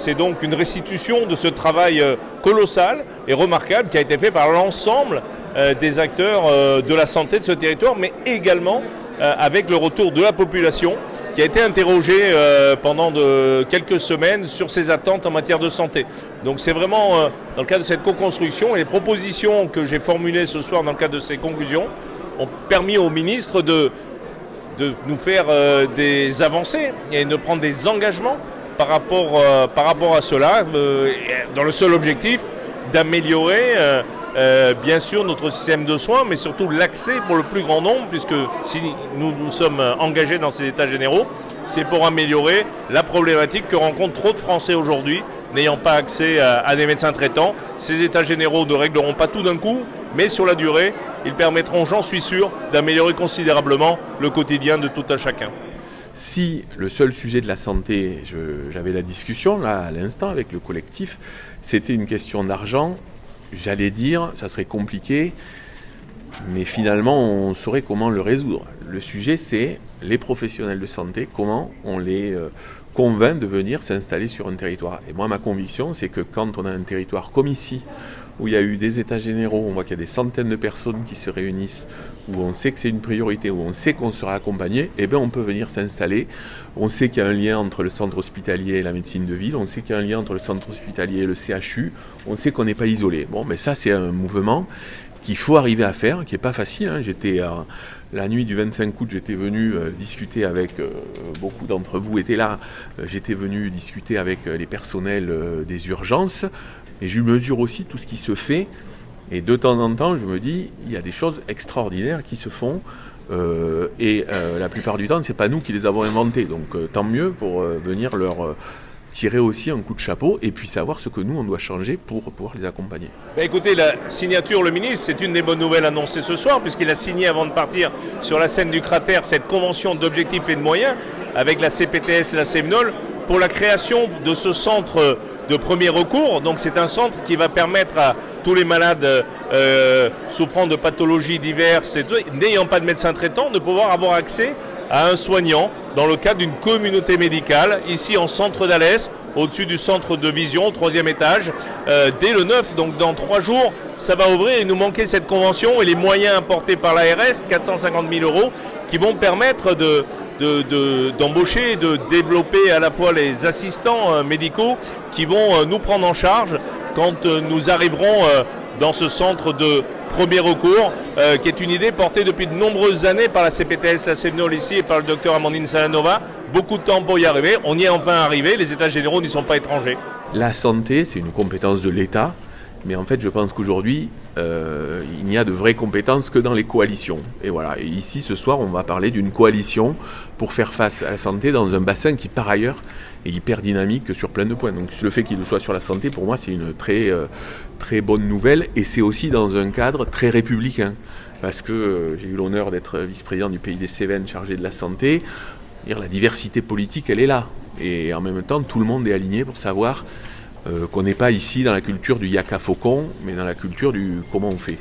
C'est donc une restitution de ce travail colossal et remarquable qui a été fait par l'ensemble des acteurs de la santé de ce territoire, mais également avec le retour de la population qui a été interrogée pendant quelques semaines sur ses attentes en matière de santé. Donc c'est vraiment dans le cadre de cette co-construction et les propositions que j'ai formulées ce soir dans le cadre de ces conclusions ont permis au ministre de nous faire des avancées et de prendre des engagements par rapport à cela, dans le seul objectif d'améliorer bien sûr notre système de soins, mais surtout l'accès pour le plus grand nombre, puisque si nous sommes engagés dans ces états généraux, c'est pour améliorer la problématique que rencontrent trop de Français aujourd'hui, n'ayant pas accès à des médecins traitants. Ces états généraux ne régleront pas tout d'un coup, mais sur la durée, ils permettront, j'en suis sûr, d'améliorer considérablement le quotidien de tout un chacun. Si le seul sujet de la santé, j'avais la discussion là à l'instant avec le collectif, c'était une question d'argent, j'allais dire ça serait compliqué, mais finalement on saurait comment le résoudre. Le sujet c'est les professionnels de santé, comment on les convainc de venir s'installer sur un territoire. Et moi ma conviction c'est que quand on a un territoire comme ici, où il y a eu des états généraux, on voit qu'il y a des centaines de personnes qui se réunissent, où on sait que c'est une priorité, où on sait qu'on sera accompagné, eh bien on peut venir s'installer. On sait qu'il y a un lien entre le centre hospitalier et la médecine de ville, on sait qu'il y a un lien entre le centre hospitalier et le CHU, on sait qu'on n'est pas isolé. Bon, mais ça c'est un mouvement qu'il faut arriver à faire, qui n'est pas facile. La nuit du 25 août, j'étais venu discuter avec, beaucoup d'entre vous étaient là, j'étais venu discuter avec les personnels des urgences, et je mesure aussi tout ce qui se fait, et de temps en temps, je me dis, il y a des choses extraordinaires qui se font, et la plupart du temps, c'est pas nous qui les avons inventées, donc tant mieux pour venir leur tirer aussi un coup de chapeau, et puis savoir ce que nous, on doit changer pour pouvoir les accompagner. Écoutez, la signature, le ministre, c'est une des bonnes nouvelles annoncées ce soir, puisqu'il a signé avant de partir sur la scène du cratère cette convention d'objectifs et de moyens avec la CPTS et la CEVNOL pour la création de ce centre de premier recours. Donc c'est un centre qui va permettre à tous les malades souffrant de pathologies diverses et n'ayant pas de médecin traitant de pouvoir avoir accès à un soignant dans le cadre d'une communauté médicale, ici en centre d'Alès, au-dessus du centre de vision, au 3e étage, dès le 9, donc dans 3 jours, ça va ouvrir. Il nous manquait cette convention et les moyens apportés par l'ARS, 450 000 €, qui vont permettre d'embaucher et de développer à la fois les assistants médicaux qui vont nous prendre en charge quand nous arriverons dans ce centre de premier recours, qui est une idée portée depuis de nombreuses années par la CPTS, la CEVNOL ici et par le docteur Amandine Salanova. Beaucoup de temps pour y arriver. On y est enfin arrivé. Les états généraux n'y sont pas étrangers. La santé, c'est une compétence de l'État. Mais en fait, je pense qu'aujourd'hui, il n'y a de vraies compétences que dans les coalitions. Et voilà. Et ici, ce soir, on va parler d'une coalition pour faire face à la santé dans un bassin qui, par ailleurs, est hyper dynamique sur plein de points. Donc, le fait qu'il soit sur la santé, pour moi, c'est une très bonne nouvelle. Et c'est aussi dans un cadre très républicain. Parce que j'ai eu l'honneur d'être vice-président du Pays des Cévennes chargé de la santé. La diversité politique, elle est là. Et en même temps, tout le monde est aligné pour savoir qu'on n'est pas ici dans la culture du yaka faucon, mais dans la culture du comment on fait.